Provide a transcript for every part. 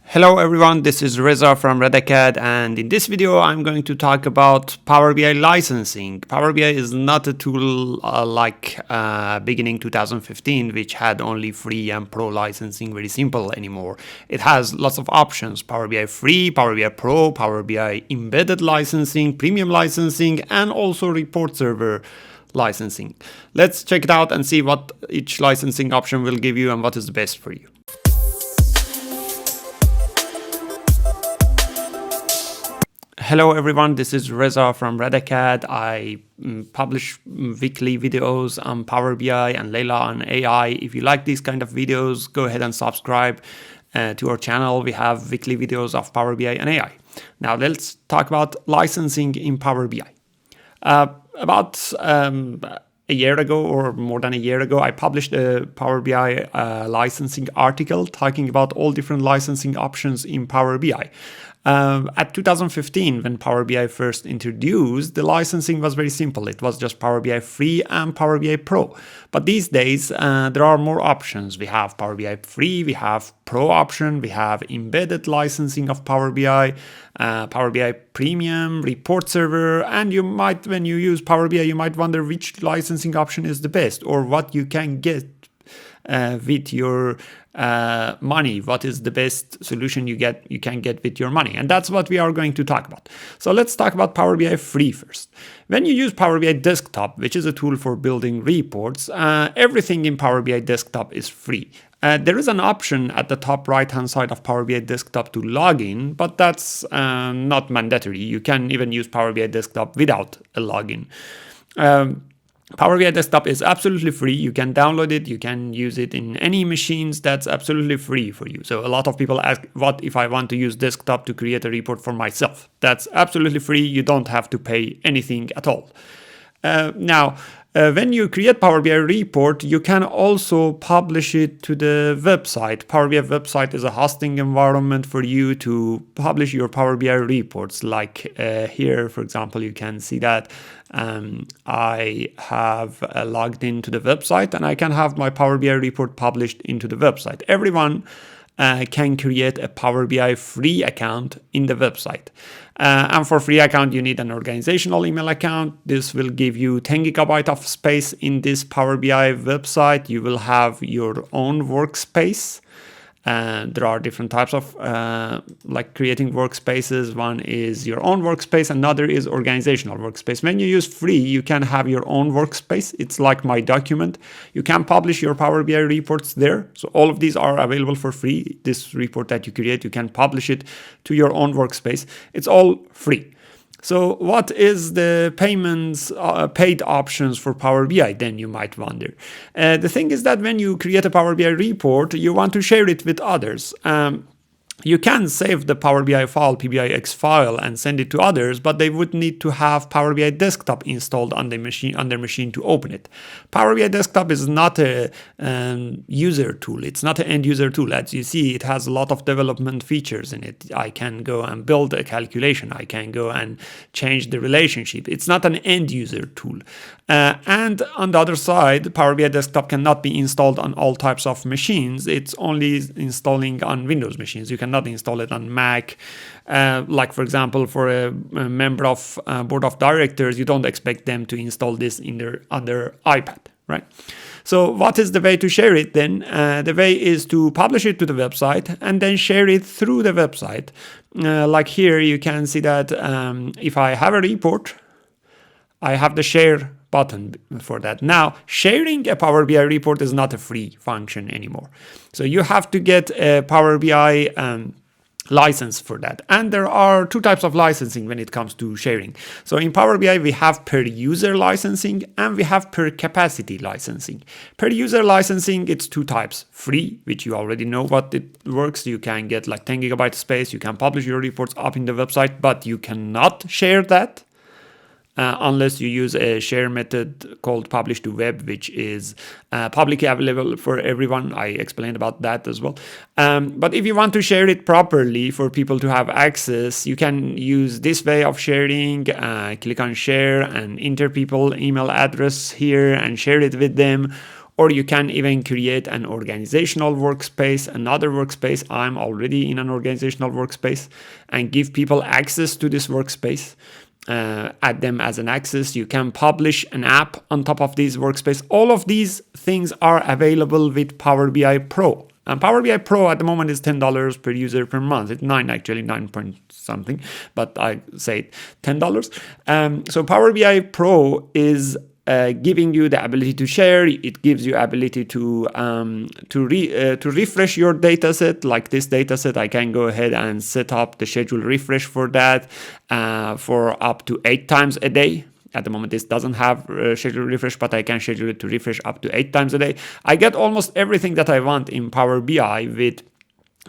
Hello everyone, this is Reza from RADACAD, and in this video I'm going to talk about Power BI licensing. Power BI is not a tool like beginning 2015, which had only free and pro licensing, very simple anymore. It has lots of options: Power BI free, Power BI pro, Power BI embedded licensing, premium licensing, and also report server licensing. Let's check it out and see what each licensing option will give you and what is the best for you. Hello everyone, this is Reza from RADACAD. I publish weekly videos on Power BI and Layla on AI. If you like these kind of videos, go ahead and subscribe to our channel. We have weekly videos of Power BI and AI. Now let's talk about licensing in Power BI. About a year ago or more than a year ago, I published a Power BI licensing article talking about all different licensing options in Power BI. At 2015, when Power BI first introduced, the licensing was very simple. It was just Power BI Free and Power BI Pro. But these days, there are more options. We have Power BI Free, we have Pro option, we have embedded licensing of Power BI, Power BI Premium, Report Server, and you might, when you use Power BI, you might wonder which licensing option is the best or what you can get with your money. What is the best solution you can get with your money? And that's what we are going to talk about. So let's talk about Power BI Free first. When you use Power BI Desktop, which is a tool for building reports, everything in Power BI Desktop is free. There is an option at the top right hand side of Power BI Desktop to log in, but that's not mandatory. You can even use Power BI Desktop without a login. Power BI Desktop is absolutely free. You can download it. You can use it in any machines. That's absolutely free for you. So a lot of people ask, what if I want to use desktop to create a report for myself? That's absolutely free. You don't have to pay anything at all. When you create Power BI report, you can also publish it to the website. Power BI website is a hosting environment for you to publish your Power BI reports. Like here, for example, you can see that I have logged into the website and I can have my Power BI report published into the website. Everyone can create a Power BI free account in the website. And for free account, you need an organizational email account. This will give you 10 gigabyte of space in this Power BI website. You will have your own workspace. There are different types of like creating workspaces. One is your own workspace, another is organizational workspace. When you use free, you can have your own workspace. It's like My Document. You can publish your Power BI reports there. So all of these are available for free. This report that you create, you can publish it to your own workspace. It's all free. So what is the payments, paid options for Power BI, then you might wonder. The thing is that when you create a Power BI report, you want to share it with others. You can save the Power BI file, PBIX file, and send it to others, but they would need to have Power BI Desktop installed on their machine to open it. Power BI Desktop is not a user tool. It's not an end user tool. As you see, it has a lot of development features in it. I can go and build a calculation. I can go and change the relationship. It's not an end user tool. And on the other side, Power BI Desktop cannot be installed on all types of machines. It's only installing on Windows machines. You cannot install it on Mac. Like, for example, for a member of board of directors, you don't expect them to install this on their iPad, right? So what is the way to share it then? The way is to publish it to the website and then share it through the website. Like here, you can see that if I have a report, I have the share button for that. Now, sharing a Power BI report is not a free function anymore. So you have to get a Power BI license for that. And there are two types of licensing when it comes to sharing. So in Power BI, we have per user licensing and we have per capacity licensing. Per user licensing, it's two types. Free, which you already know what it works. You can get like 10 gigabyte space. You can publish your reports up in the website, but you cannot share that. Unless you use a share method called publish to web, which is publicly available for everyone. I explained about that as well. But if you want to share it properly for people to have access, you can use this way of sharing. Click on share and enter people email address here and share it with them. or you can even create an organizational workspace, another workspace. I'm already in an organizational workspace, and give people access to this workspace. Add them as an access. You can publish an app on top of these workspace. All of these things are available with Power BI Pro. And Power BI Pro at the moment is $10 per user per month. It's actually 9 point something, but I say $10. So Power BI Pro is giving you the ability to share. It gives you ability to refresh your data set. Like this data set, I can go ahead and set up the schedule refresh for that for up to 8 times a day. At the moment, this doesn't have schedule refresh, but I can schedule it to refresh up to 8 times a day. I get almost everything that I want in Power BI with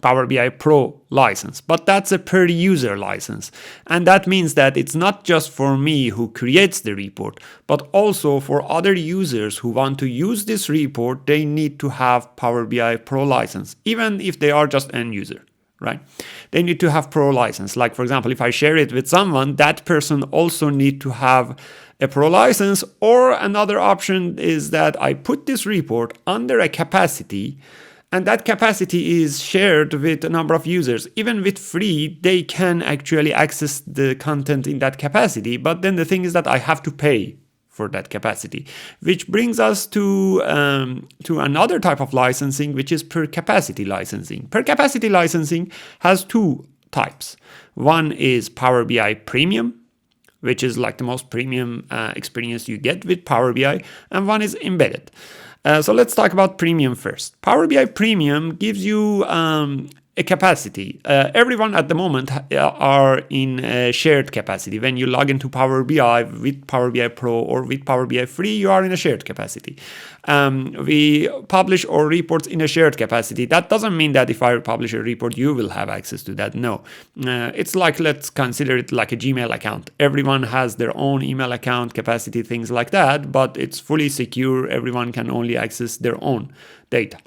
Power BI Pro license, but that's a per user license. And that means that it's not just for me who creates the report, but also for other users who want to use this report, they need to have Power BI Pro license, even if they are just end user, right? They need to have Pro license. Like for example, if I share it with someone, that person also need to have a Pro license. Or another option is that I put this report under a capacity, and that capacity is shared with a number of users. Even with free, they can actually access the content in that capacity. But then the thing is that I have to pay for that capacity, which brings us to another type of licensing, which is per capacity licensing. Per capacity licensing has 2 types. One is Power BI Premium, which is like the most premium experience you get with Power BI, and one is embedded. So let's talk about Premium first. Power BI Premium gives you a capacity. Everyone at the moment are in a shared capacity. When you log into Power BI with Power BI Pro or with Power BI Free, you are in a shared capacity. We publish our reports in a shared capacity. That doesn't mean that if I publish a report, you will have access to that. No. It's like, let's consider it like a Gmail account. Everyone has their own email account, capacity, things like that, but it's fully secure. Everyone can only access their own data.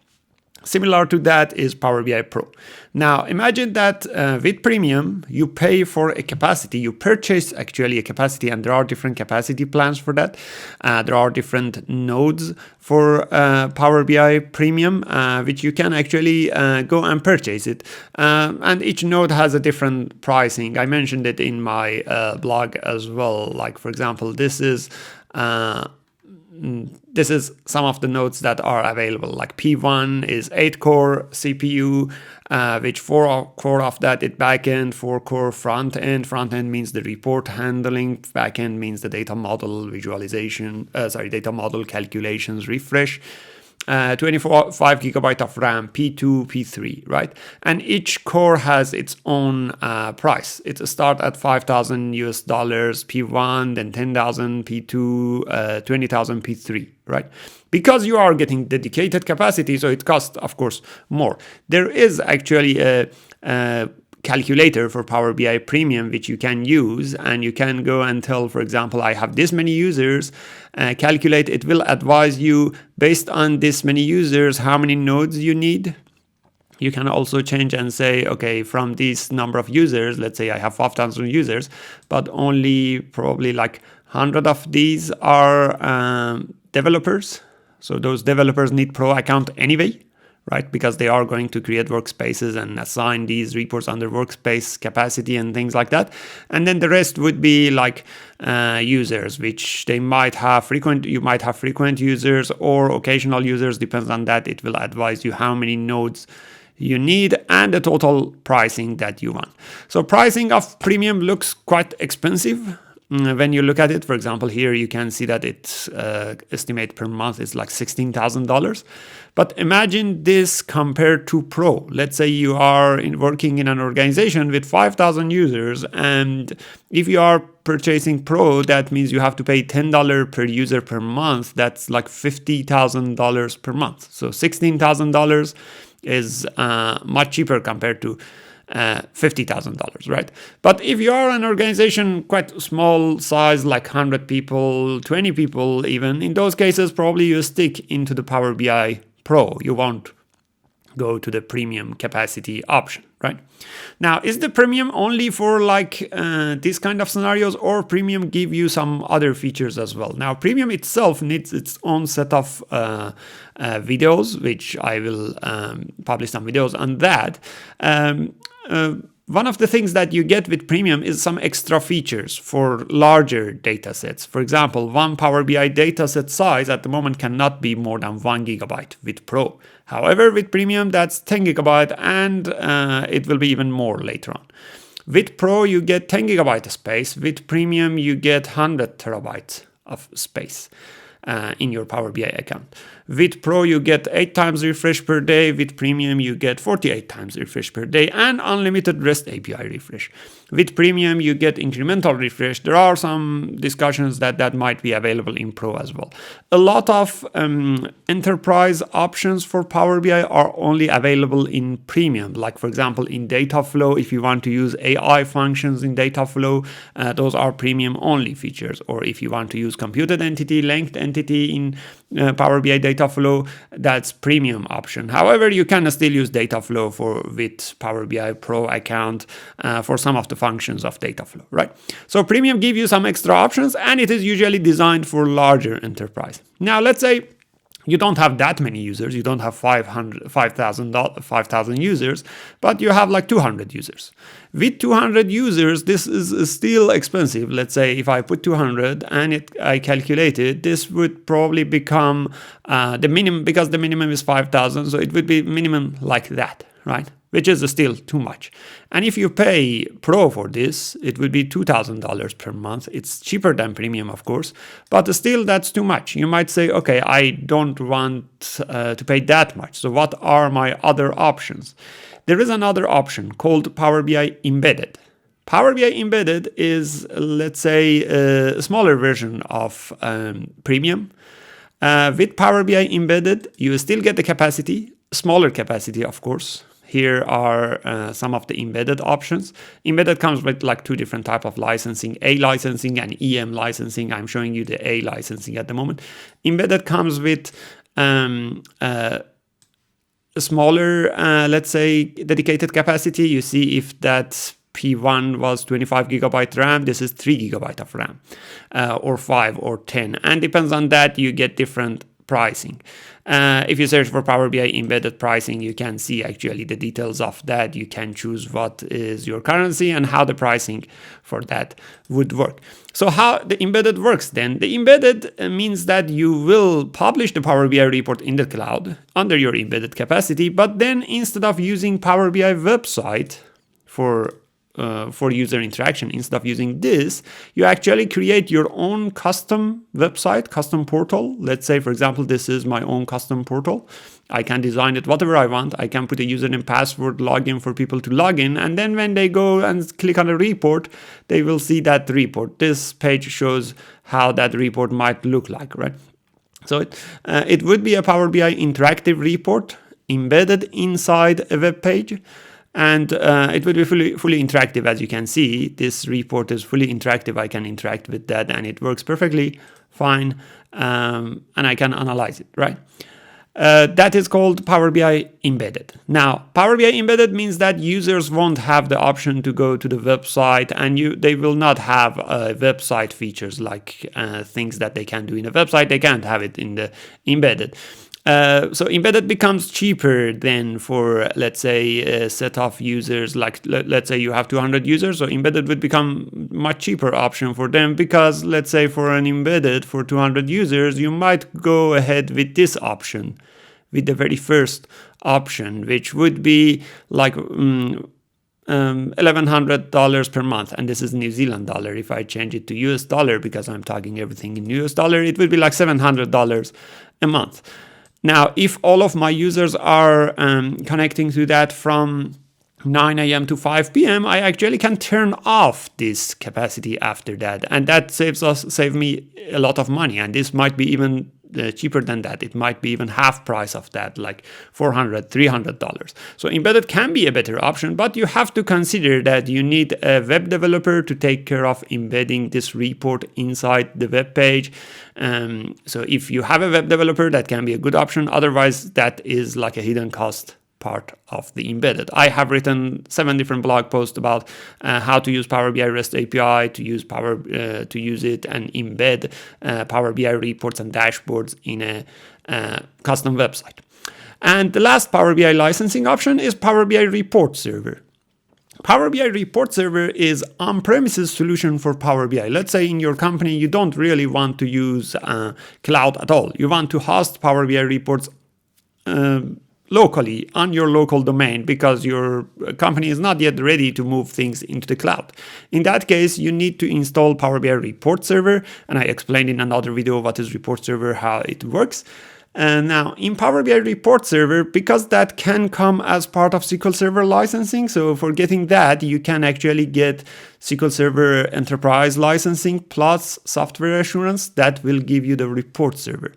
Similar to that is Power BI Pro. Now, imagine that with Premium, you pay for a capacity. You purchase actually a capacity, and there are different capacity plans for that. There are different nodes for Power BI Premium, which you can actually go and purchase it. And each node has a different pricing. I mentioned it in my blog as well. Like, for example, this is some of the nodes that are available. Like P1 is 8-core CPU, which 4 core of that is backend, 4 core front end. Front end means the report handling. Backend means the data model visualization. Data model calculations, refresh. 25 gigabyte of RAM, P2, P3, right? And each core has its own price. It starts at $5,000 P1, then 10,000 P2, 20,000 P3, right? Because you are getting dedicated capacity, so it costs, of course, more. There is actually a calculator for Power BI Premium which you can use, and you can go and tell, for example, I have this many users, calculate. It will advise you based on this many users how many nodes you need. You can also change and say, okay, from this number of users, let's say I have 5,000 users, but only probably like 100 of these are developers. So those developers need Pro account anyway, right? Because they are going to create workspaces and assign these reports under workspace capacity and things like that. And then the rest would be like users, which they might have frequent. You might have frequent users or occasional users. Depends on that. It will advise you how many nodes you need and the total pricing that you want. So pricing of Premium looks quite expensive. When you look at it, for example, here you can see that its estimate per month is like $16,000. But imagine this compared to Pro. Let's say you are working in an organization with 5,000 users, and if you are purchasing Pro, that means you have to pay $10 per user per month. That's like $50,000 per month. So $16,000 is much cheaper compared to $50,000, right? But if you are an organization quite small size, like 100 people, 20 people even, in those cases, probably you stick into the Power BI Pro. You won't go to the premium capacity option, right? Now, is the premium only for like this kind of scenarios, or premium give you some other features as well? Now, premium itself needs its own set of videos, which I will publish some videos on that. One of the things that you get with premium is some extra features for larger data sets. For example, one Power BI dataset size at the moment cannot be more than 1 gigabyte with Pro. However, with premium, that's 10 gigabyte, and it will be even more later on. With Pro, you get 10 gigabyte of space. With premium, you get 100 terabytes of space in your Power BI account. With Pro, you get 8 times refresh per day. With Premium, you get 48 times refresh per day and unlimited REST API refresh. With Premium, you get incremental refresh. There are some discussions that might be available in Pro as well. A lot of enterprise options for Power BI are only available in Premium. Like, for example, in Dataflow, if you want to use AI functions in Dataflow, those are Premium only features. Or if you want to use computed entity, linked entity in Power BI Dataflow, that's premium option. However, you can still use Dataflow with Power BI Pro account for some of the functions of Dataflow, right? So premium gives you some extra options, and it is usually designed for larger enterprise. Now, let's say you don't have that many users, you don't have 5,000 users, but you have like 200 users. With 200 users, this is still expensive. Let's say if I put 200 and I calculated, this would probably become the minimum, because the minimum is 5,000, so it would be minimum like that, right? Which is still too much. And if you pay Pro for this, it would be $2,000 per month. It's cheaper than Premium, of course, but still that's too much. You might say, okay, I don't want to pay that much. So what are my other options? There is another option called Power BI Embedded. Power BI Embedded is, let's say, a smaller version of Premium. With Power BI Embedded, you still get the capacity, smaller capacity, of course. Here are some of the embedded options. Embedded comes with like two different types of licensing, A licensing and EM licensing. I'm showing you the A licensing at the moment. Embedded comes with a smaller, let's say, dedicated capacity. You see if that P1 was 25 gigabyte RAM, this is 3 gigabyte of RAM, or 5 or 10. And depends on that, you get different pricing. If you search for Power BI embedded pricing, you can see actually the details of that. You can choose what is your currency and how the pricing for that would work. So how the embedded works then? The embedded means that you will publish the Power BI report in the cloud under your embedded capacity, but then instead of using Power BI website for user interaction, instead of using this, you actually create your own custom website, custom portal. Let's say, for example, this is my own custom portal. I can design it whatever I want. I can put a username, password, login for people to log in. And then when they go and click on a report, they will see that report. This page shows how that report might look like, right? So it would be a Power BI interactive report embedded inside a web page. And it will be fully interactive. As you can see, this report is fully interactive. I can interact with that and it works perfectly fine. And I can analyze it, right? That is called Power BI Embedded. Now, Power BI Embedded means that users won't have the option to go to the website, and they will not have website features like things that they can do in a website. They can't have it in the embedded. So embedded becomes cheaper than for, let's say, a set of users. Like let's say you have 200 users, so embedded would become much cheaper option for them, because let's say for an embedded for 200 users, you might go ahead with this option, with the very first option, which would be like $1,100 per month, and this is New Zealand dollar. If I change it to US dollar, because I'm talking everything in US dollar, it would be like $700 a month. Now, if all of my users are connecting to that from 9 a.m. to 5 p.m., I actually can turn off this capacity after that. And that save me a lot of money. And this might be even cheaper than that. It might be even half price of that, like $400, $300. So embedded can be a better option, but you have to consider that you need a web developer to take care of embedding this report inside the web page. So if you have a web developer, that can be a good option. Otherwise, that is like a hidden cost part of the embedded. I have written 7 different blog posts about how to use Power BI REST API, to use it and embed Power BI reports and dashboards in a custom website. And the last Power BI licensing option is Power BI Report Server. Power BI Report Server is on-premises solution for Power BI. Let's say in your company you don't really want to use cloud at all. You want to host Power BI reports locally on your local domain because your company is not yet ready to move things into the cloud. In that case, you need to install Power BI Report Server, and I explained in another video what is Report Server, how it works. And now in Power BI Report Server, because that can come as part of SQL Server licensing, so for getting that, you can actually get SQL Server Enterprise licensing plus software assurance that will give you the Report Server.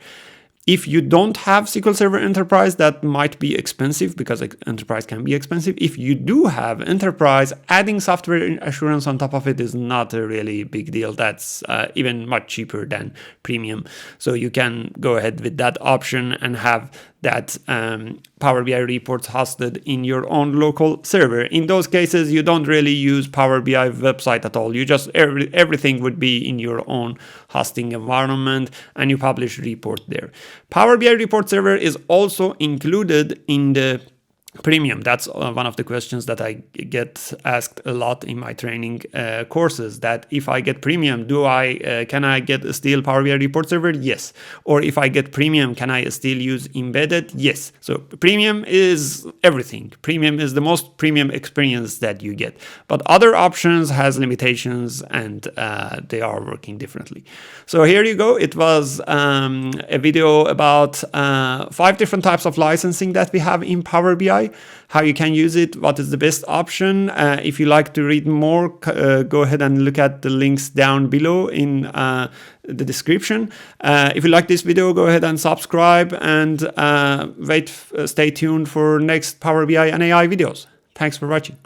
If you don't have SQL Server Enterprise, that might be expensive because Enterprise can be expensive. If you do have Enterprise, adding software assurance on top of it is not a really big deal. That's even much cheaper than Premium. So you can go ahead with that option and have that Power BI reports hosted in your own local server. In those cases, you don't really use Power BI website at all. You just, everything would be in your own hosting environment and you publish report there. Power BI Report Server is also included in the Premium. That's one of the questions that I get asked a lot in my training courses, that if I get Premium, can I get still Power BI Report Server? Yes. Or if I get Premium, can I still use embedded? Yes. So Premium is everything. Premium is the most premium experience that you get. But other options has limitations and they are working differently. So here you go. It was a video about 5 different types of licensing that we have in Power BI. How you can use it, what is the best option. If you like to read more, go ahead and look at the links down below in the description. If you like this video, go ahead and subscribe and stay tuned for next Power BI and AI videos. Thanks for watching.